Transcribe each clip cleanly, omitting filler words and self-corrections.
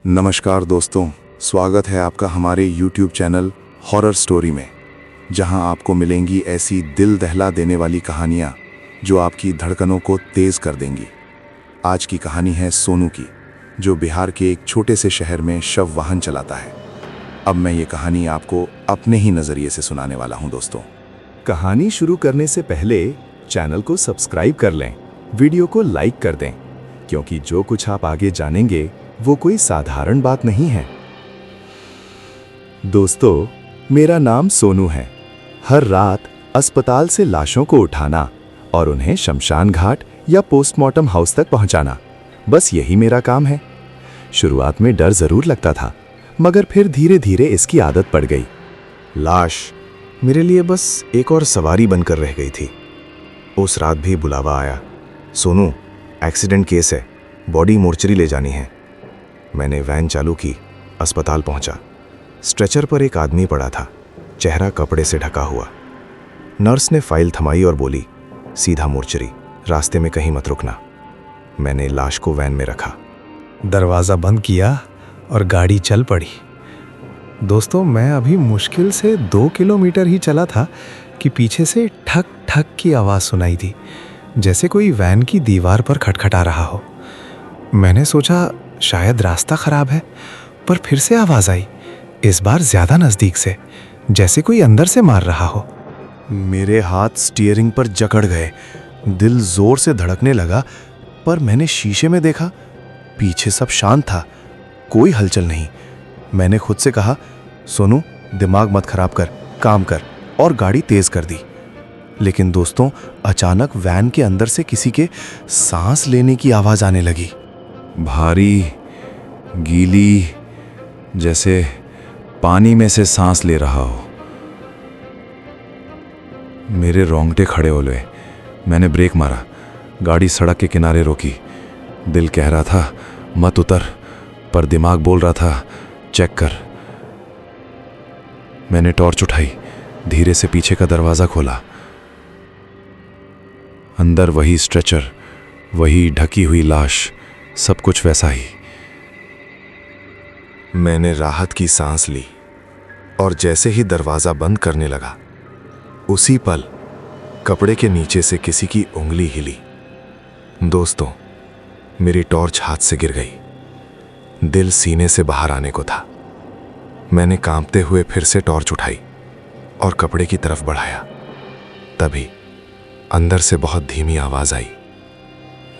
नमस्कार दोस्तों, स्वागत है आपका हमारे YouTube चैनल हॉरर स्टोरी में, जहां आपको मिलेंगी ऐसी दिल दहला देने वाली कहानियां जो आपकी धड़कनों को तेज कर देंगी। आज की कहानी है सोनू की, जो बिहार के एक छोटे से शहर में शव वाहन चलाता है। अब मैं ये कहानी आपको अपने ही नज़रिए से सुनाने वाला हूं दोस्तों। कहानी शुरू करने से पहले चैनल को सब्सक्राइब कर लें, वीडियो को लाइक कर दें, क्योंकि जो कुछ आप आगे जानेंगे वो कोई साधारण बात नहीं है। दोस्तों, मेरा नाम सोनू है। हर रात अस्पताल से लाशों को उठाना और उन्हें शमशान घाट या पोस्टमार्टम हाउस तक पहुंचाना, बस यही मेरा काम है। शुरुआत में डर जरूर लगता था, मगर फिर धीरे धीरे इसकी आदत पड़ गई। लाश मेरे लिए बस एक और सवारी बनकर रह गई थी। उस रात भी बुलावा आया, सोनू एक्सीडेंट केस है, बॉडी मोर्चरी ले जानी है। मैंने वैन चालू की, अस्पताल पहुंचा। स्ट्रेचर पर एक आदमी पड़ा था, चेहरा कपड़े से ढका हुआ। नर्स ने फाइल थमाई और बोली, सीधा मोर्चरी, रास्ते में कहीं मत रुकना। मैंने लाश को वैन में रखा। दरवाज़ा बंद किया और गाड़ी चल पड़ी। दोस्तों, मैं अभी मुश्किल से 2 किलोमीटर ही चला था कि पीछे से ठक ठक की आवाज़ सुनाई दी, जैसे कोई वैन की दीवार पर खटखटा रहा हो। मैंने सोचा शायद रास्ता खराब है, पर फिर से आवाज़ आई, इस बार ज़्यादा नज़दीक से, जैसे कोई अंदर से मार रहा हो। मेरे हाथ स्टीयरिंग पर जकड़ गए, दिल जोर से धड़कने लगा। पर मैंने शीशे में देखा, पीछे सब शांत था, कोई हलचल नहीं। मैंने खुद से कहा, सोनू दिमाग मत खराब कर, काम कर, और गाड़ी तेज कर दी। लेकिन दोस्तों, अचानक वैन के अंदर से किसी के सांस लेने की आवाज़ आने लगी। भारी, गीली, जैसे पानी में से सांस ले रहा हो। मेरे रोंगटे खड़े हो गए। मैंने ब्रेक मारा, गाड़ी सड़क के किनारे रोकी। दिल कह रहा था मत उतर, पर दिमाग बोल रहा था चेक कर। मैंने टॉर्च उठाई, धीरे से पीछे का दरवाज़ा खोला। अंदर वही स्ट्रेचर, वही ढकी हुई लाश, सब कुछ वैसा ही। मैंने राहत की सांस ली, और जैसे ही दरवाज़ा बंद करने लगा, उसी पल कपड़े के नीचे से किसी की उंगली हिली। दोस्तों, मेरी टॉर्च हाथ से गिर गई। दिल सीने से बाहर आने को था। मैंने कांपते हुए फिर से टॉर्च उठाई और कपड़े की तरफ बढ़ाया। तभी अंदर से बहुत धीमी आवाज आई,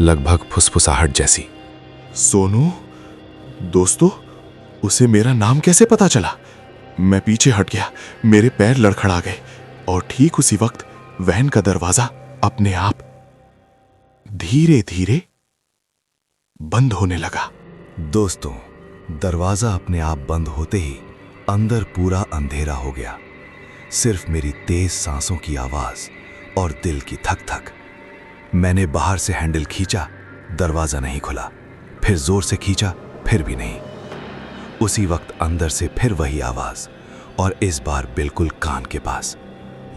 लगभग फुसफुसाहट जैसी। सोनू, दोस्तों, उसे मेरा नाम कैसे पता चला? मैं पीछे हट गया, मेरे पैर लड़खड़ा गए, और ठीक उसी वक्त वैन का दरवाजा अपने आप धीरे धीरे बंद होने लगा। दोस्तों, दरवाज़ा अपने आप बंद होते ही अंदर पूरा अंधेरा हो गया। सिर्फ मेरी तेज सांसों की आवाज़ और दिल की धक धक। मैंने बाहर से हैंडल खींचा, दरवाज़ा नहीं खुला। फिर जोर से खींचा, फिर भी नहीं। उसी वक्त अंदर से फिर वही आवाज़, और इस बार बिल्कुल कान के पास,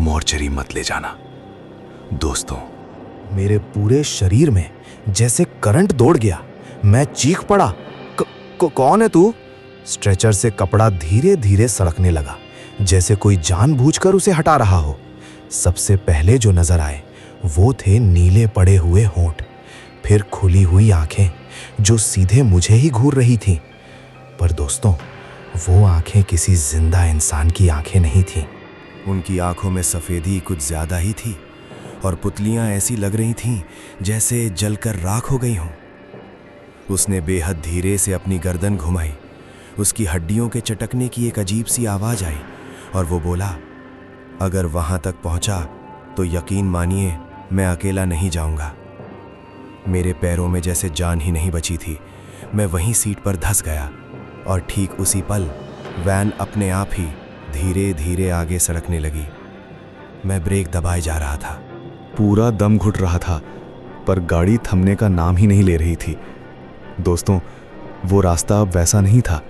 मोर्चरी मत ले जाना। दोस्तों, मेरे पूरे शरीर में जैसे करंट दौड़ गया। मैं चीख पड़ा, कौन है तू? स्ट्रेचर से कपड़ा धीरे धीरे सड़कने लगा, जैसे कोई जानबूझकर उसे हटा रहा हो। सबसे पहले जो नजर आए वो थे नीले पड़े हुए होंठ, फिर खुली हुई आंखें जो सीधे मुझे ही घूर रही थीं। पर दोस्तों, वो आंखें किसी जिंदा इंसान की आंखें नहीं थीं। उनकी आंखों में सफेदी कुछ ज्यादा ही थी, और पुतलियां ऐसी लग रही थीं जैसे जलकर राख हो गई हों। उसने बेहद धीरे से अपनी गर्दन घुमाई। उसकी हड्डियों के चटकने की एक अजीब सी आवाज आई, और वो बोला, अगर वहां तक पहुंचा तो यकीन मानिए मैं अकेला नहीं जाऊंगा। मेरे पैरों में जैसे जान ही नहीं बची थी। मैं वहीं सीट पर धंस गया, और ठीक उसी पल वैन अपने आप ही धीरे धीरे आगे सड़कने लगी। मैं ब्रेक दबाए जा रहा था, पूरा दम घुट रहा था, पर गाड़ी थमने का नाम ही नहीं ले रही थी। दोस्तों, वो रास्ता अब वैसा नहीं था।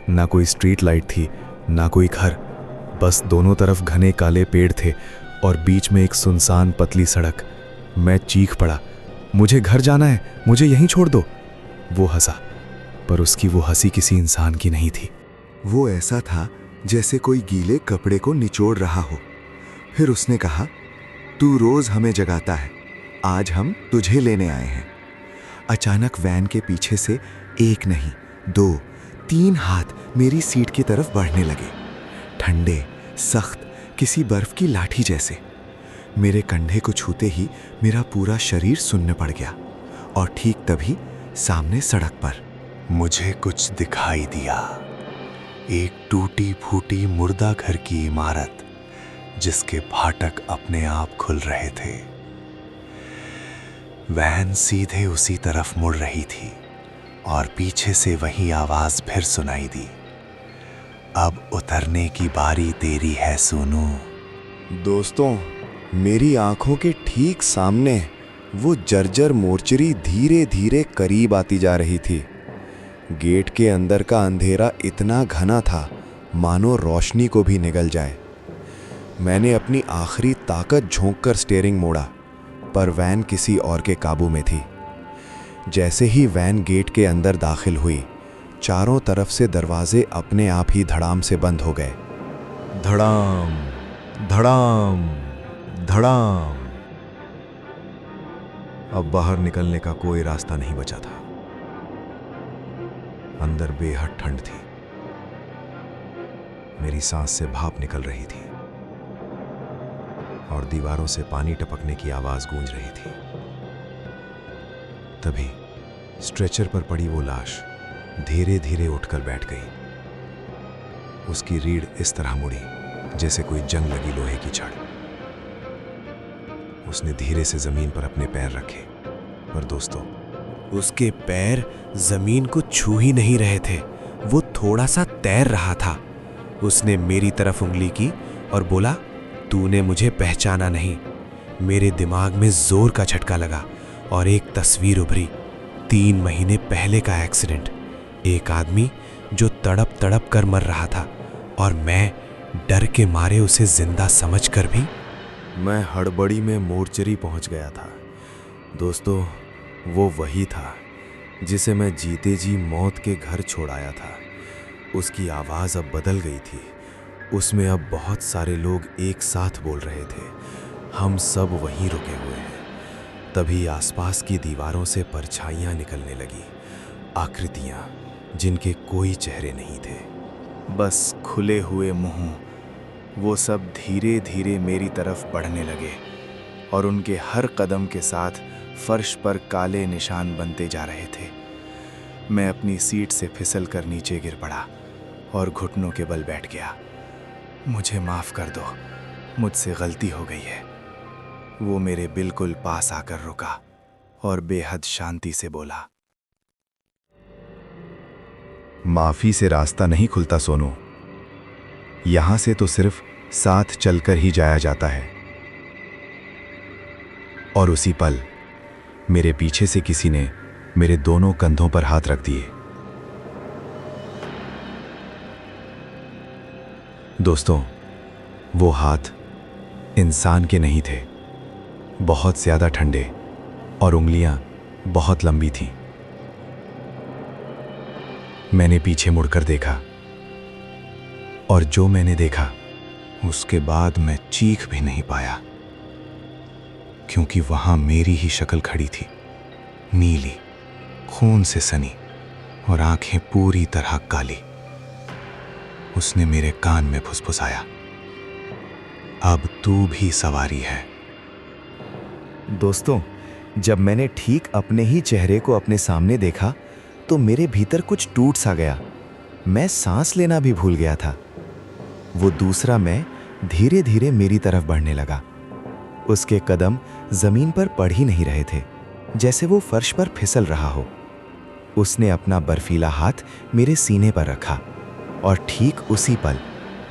ना कोई स्ट्रीट लाइट थी, ना कोई घर, बस दोनों तरफ घने काले पेड़ थे और बीच में एक सुनसान पतली सड़क। मैं चीख पड़ा, मुझे घर जाना है, मुझे यहीं छोड़ दो। वो हंसा, पर उसकी वो हंसी किसी इंसान की नहीं थी। वो ऐसा था जैसे कोई गीले कपड़े को निचोड़ रहा हो। फिर उसने कहा, तू रोज हमें जगाता है, आज हम तुझे लेने आए हैं। अचानक वैन के पीछे से एक नहीं, 2, 3 हाथ मेरी सीट की तरफ बढ़ने लगे, ठंडे, सख्त, किसी बर्फ की लाठी जैसे। मेरे कंधे को छूते ही मेरा पूरा शरीर सुन्न पड़ गया और ठीक तभी सामने सड़क पर मुझे कुछ दिखाई दिया। एक टूटी फूटी मुर्दा घर की इमारत जिसके फाटक अपने आप खुल रहे थे। वैन सीधे उसी तरफ मुड़ रही थी और पीछे से वही आवाज फिर सुनाई दी, अब उतरने की बारी तेरी है सोनू। दोस्तों, मेरी आंखों के ठीक सामने वो जर्जर मोर्चरी धीरे धीरे करीब आती जा रही थी। गेट के अंदर का अंधेरा इतना घना था मानो रोशनी को भी निगल जाए। मैंने अपनी आखिरी ताकत झोंककर स्टीयरिंग मोड़ा, पर वैन किसी और के काबू में थी। जैसे ही वैन गेट के अंदर दाखिल हुई, चारों तरफ से दरवाजे अपने आप ही धड़ाम से बंद हो गए। धड़ाम, धड़ाम, धड़ाम। अब बाहर निकलने का कोई रास्ता नहीं बचा था। अंदर बेहद ठंड थी, मेरी सांस से भाप निकल रही थी और दीवारों से पानी टपकने की आवाज गूंज रही थी। तभी स्ट्रेचर पर पड़ी वो लाश धीरे धीरे उठकर बैठ गई। उसकी रीढ़ इस तरह मुड़ी जैसे कोई जंग लगी लोहे की छड़। उसने धीरे से जमीन पर अपने पैर रखे, पर दोस्तों, उसके पैर जमीन को छू ही नहीं रहे थे, वो थोड़ा सा तैर रहा था। उसने मेरी तरफ उंगली की और बोला, तूने मुझे पहचाना नहीं। मेरे दिमाग में जोर का झटका लगा और एक तस्वीर उभरी। 3 महीने पहले का एक्सीडेंट। एक आदमी जो तड़प तड़प कर मर रहा था और मैं डर के मारे उसे जिंदा समझकर भी। मैं हड़बड़ी में मोर्चरी पहुंच गया था। दोस्तों, वो वही था जिसे मैं जीते जी मौत के घर छोड़ आया था। उसकी आवाज़ अब बदल गई थी। उसमें अब बहुत सारे लोग एक साथ बोल रहे थे। हम सब वहीं रुके हुए हैं। तभी आसपास की दीवारों से परछाइयाँ निकलने लगी, आकृतियाँ जिनके कोई चेहरे नहीं थे, बस खुले हुए मुंह। वो सब धीरे धीरे मेरी तरफ बढ़ने लगे और उनके हर कदम के साथ फर्श पर काले निशान बनते जा रहे थे। मैं अपनी सीट से फिसल कर नीचे गिर पड़ा और घुटनों के बल बैठ गया। मुझे माफ़ कर दो, मुझसे गलती हो गई है। वो मेरे बिल्कुल पास आकर रुका और बेहद शांति से बोला, माफी से रास्ता नहीं खुलता सोनू, यहां से तो सिर्फ साथ चलकर ही जाया जाता है। और उसी पल मेरे पीछे से किसी ने मेरे दोनों कंधों पर हाथ रख दिए। दोस्तों, वो हाथ इंसान के नहीं थे, बहुत ज्यादा ठंडे और उंगलियां बहुत लंबी थीं। मैंने पीछे मुड़कर देखा और जो मैंने देखा उसके बाद मैं चीख भी नहीं पाया, क्योंकि वहां मेरी ही शक्ल खड़ी थी, नीली, खून से सनी और आंखें पूरी तरह काली। उसने मेरे कान में फुसफुसाया, अब तू भी सवारी है। दोस्तों, जब मैंने ठीक अपने ही चेहरे को अपने सामने देखा तो मेरे भीतर कुछ टूट सा गया। मैं सांस लेना भी भूल गया था। वो दूसरा मैं धीरे धीरे मेरी तरफ बढ़ने लगा। उसके कदम जमीन पर पड़ ही नहीं रहे थे, जैसे वो फर्श पर फिसल रहा हो। उसने अपना बर्फीला हाथ मेरे सीने पर रखा और ठीक उसी पल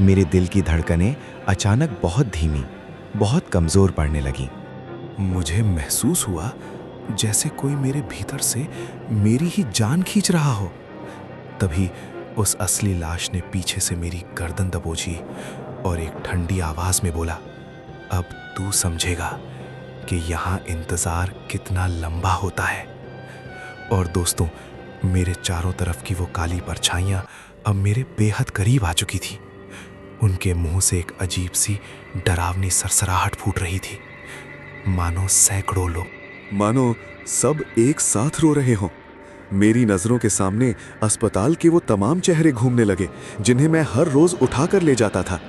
मेरे दिल की धड़कनें अचानक बहुत धीमी, बहुत कमजोर पड़ने लगीं। मुझे महसूस हुआ जैसे कोई मेरे भीतर से मेरी ही जान खींच रहा हो। तभी उस असली लाश ने पीछे से मेरी गर्दन दबोची और एक ठंडी आवाज में बोला, अब तू समझेगा कि यहाँ इंतजार कितना लंबा होता है। और दोस्तों, मेरे चारों तरफ की वो काली परछाइयां अब मेरे बेहद करीब आ चुकी थी। उनके मुंह से एक अजीब सी डरावनी सरसराहट फूट रही थी, मानो सैकड़ों लोग, मानो सब एक साथ रो रहे हों। मेरी नजरों के सामने अस्पताल के वो तमाम चेहरे घूमने लगे जिन्हें मैं हर रोज उठाकर ले जाता था।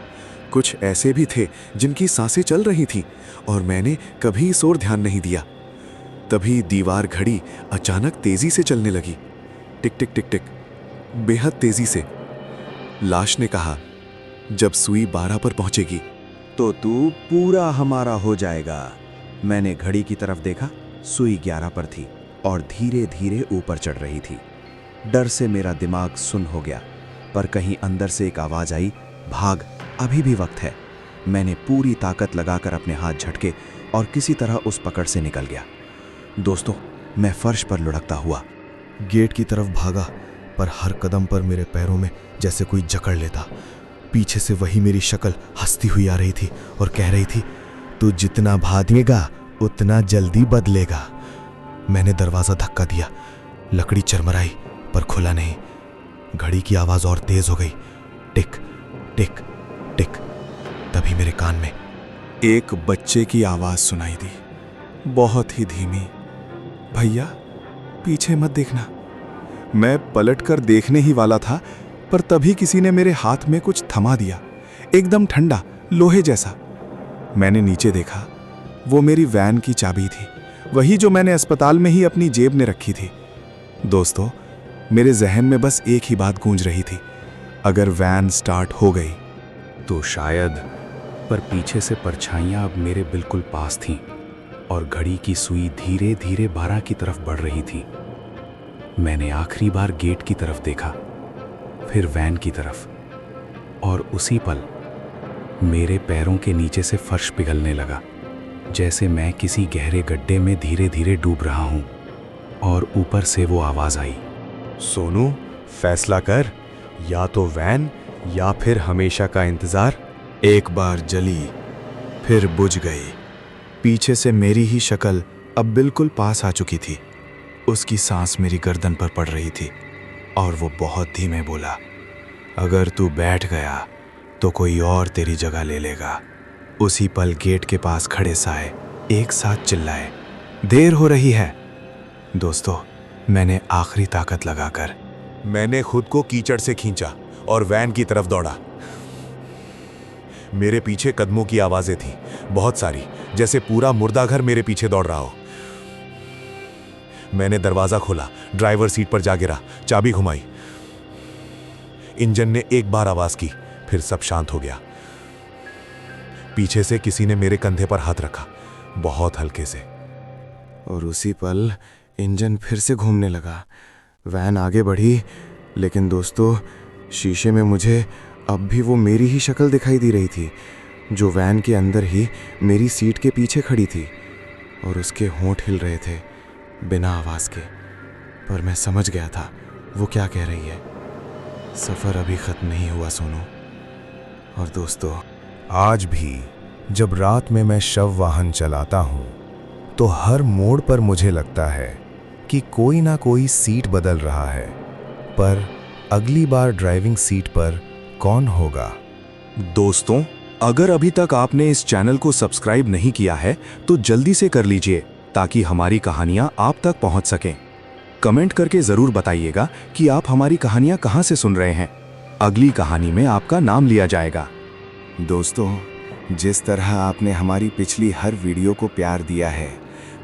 कुछ ऐसे भी थे जिनकी सांसें चल रही थीं और मैंने कभी इस ओर ध्यान नहीं दिया। तभी दीवार घड़ी अचानक तेजी से चलने लगी, टिक टिक टिक टिक, बेहद तेजी से। लाश ने कहा, जब सुई 12 पर पहुंचेगी तो तू पूरा हमारा हो जाएगा। मैंने घड़ी की तरफ देखा, सुई 11 पर थी और धीरे धीरे ऊपर चढ़ रही थी। डर से मेरा दिमाग सुन्न हो गया, पर कहीं अंदर से एक आवाज आई, भाग, अभी भी वक्त है। मैंने पूरी ताकत लगाकर अपने हाथ झटके और किसी तरह उस पकड़ से निकल गया। दोस्तों, मैं फर्श पर लुढ़कता हुआ गेट की तरफ भागा, पर हर कदम पर मेरे पैरों में जैसे कोई जकड़ लेता। पीछे से वही मेरी शक्ल हंसती हुई आ रही थी और कह रही थी, तू जितना भागेगा उतना जल्दी बदलेगा। मैंने दरवाजा धक्का दिया, लकड़ी चरमराई पर खुला नहीं। घड़ी की आवाज और तेज हो गई, टिक टिक टिक। तभी मेरे कान में एक बच्चे की आवाज सुनाई दी, बहुत ही धीमी, भैया पीछे मत देखना। मैं पलटकर देखने ही वाला था, पर तभी किसी ने मेरे हाथ में कुछ थमा दिया, एकदम ठंडा, लोहे जैसा। मैंने नीचे देखा, वो मेरी वैन की चाबी थी, वही जो मैंने अस्पताल में ही अपनी जेब में रखी थी। दोस्तों, मेरे जहन में बस एक ही बात गूंज रही थी, अगर वैन स्टार्ट हो गई तो शायद। पर पीछे से परछाइयां अब मेरे बिल्कुल पास थीं और घड़ी की सुई धीरे धीरे 12 की तरफ बढ़ रही थी। मैंने आखिरी बार गेट की तरफ देखा, फिर वैन की तरफ, और उसी पल मेरे पैरों के नीचे से फर्श पिघलने लगा, जैसे मैं किसी गहरे गड्ढे में धीरे धीरे डूब रहा हूं। और ऊपर से वो आवाज आई, सोनू, फैसला कर, या तो वैन या फिर हमेशा का इंतजार। एक बार जली, फिर बुझ गई। पीछे से मेरी ही शक्ल अब बिल्कुल पास आ चुकी थी। उसकी सांस मेरी गर्दन पर पड़ रही थी और वो बहुत धीमे बोला, अगर तू बैठ गया तो कोई और तेरी जगह ले लेगा। उसी पल गेट के पास खड़े साए एक साथ चिल्लाए, देर हो रही है। दोस्तों, मैंने आखिरी ताकत लगाकर मैंने खुद को कीचड़ से खींचा और वैन की तरफ दौड़ा। मेरे पीछे कदमों की आवाजें थीं, बहुत सारी, जैसे पूरा मुर्दा घर मेरे पीछे दौड़ रहा हो। मैंने दरवाजा खोला, ड्राइवर सीट पर जा गिरा, चाबी घुमाई। इंजन ने एक बार आवाज की, फिर सब शांत हो गया। पीछे से किसी ने मेरे कंधे पर हाथ रखा, बहुत हल्के से, और उसी पल इंजन फिर से घूमने लगा। वैन आगे बढ़ी, लेकिन दोस्तों, शीशे में मुझे अब भी वो मेरी ही शक्ल दिखाई दे रही थी, जो वैन के अंदर ही मेरी सीट के पीछे खड़ी थी, और उसके होंठ हिल रहे थे बिना आवाज़ के। पर मैं समझ गया था वो क्या कह रही है, सफ़र अभी ख़त्म नहीं हुआ सोनू। और दोस्तों, आज भी जब रात में मैं शव वाहन चलाता हूँ तो हर मोड़ पर मुझे लगता है कि कोई ना कोई सीट बदल रहा है, पर अगली बार ड्राइविंग सीट पर कौन होगा? दोस्तों, अगर अभी तक आपने इस चैनल को सब्सक्राइब नहीं किया है तो जल्दी से कर लीजिए, ताकि हमारी कहानियां आप तक पहुंच सकें। कमेंट करके ज़रूर बताइएगा कि आप हमारी कहानियां कहां से सुन रहे हैं। अगली कहानी में आपका नाम लिया जाएगा। दोस्तों, जिस तरह आपने हमारी पिछली हर वीडियो को प्यार दिया है,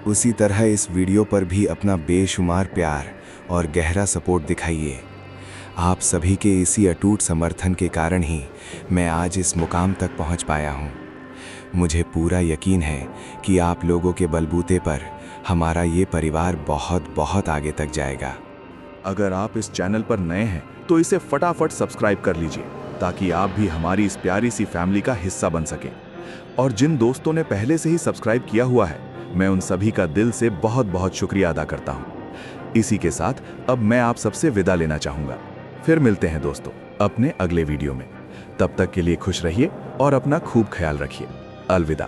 उसी तरह इस वीडियो पर भी अपना बेशुमार प्यार और गहरा सपोर्ट दिखाइए। आप सभी के इसी अटूट समर्थन के कारण ही मैं आज इस मुकाम तक पहुंच पाया हूं। मुझे पूरा यकीन है कि आप लोगों के बलबूते पर हमारा ये परिवार बहुत बहुत आगे तक जाएगा। अगर आप इस चैनल पर नए हैं तो इसे फटाफट सब्सक्राइब कर लीजिए, ताकि आप भी हमारी इस प्यारी सी फैमिली का हिस्सा बन सकें। और जिन दोस्तों ने पहले से ही सब्सक्राइब किया हुआ है, मैं उन सभी का दिल से बहुत बहुत शुक्रिया अदा करता हूं। इसी के साथ अब मैं आप सबसे विदा लेना चाहूँगा। फिर मिलते हैं दोस्तों अपने अगले वीडियो में। तब तक के लिए खुश रहिए और अपना खूब ख्याल रखिए। अलविदा।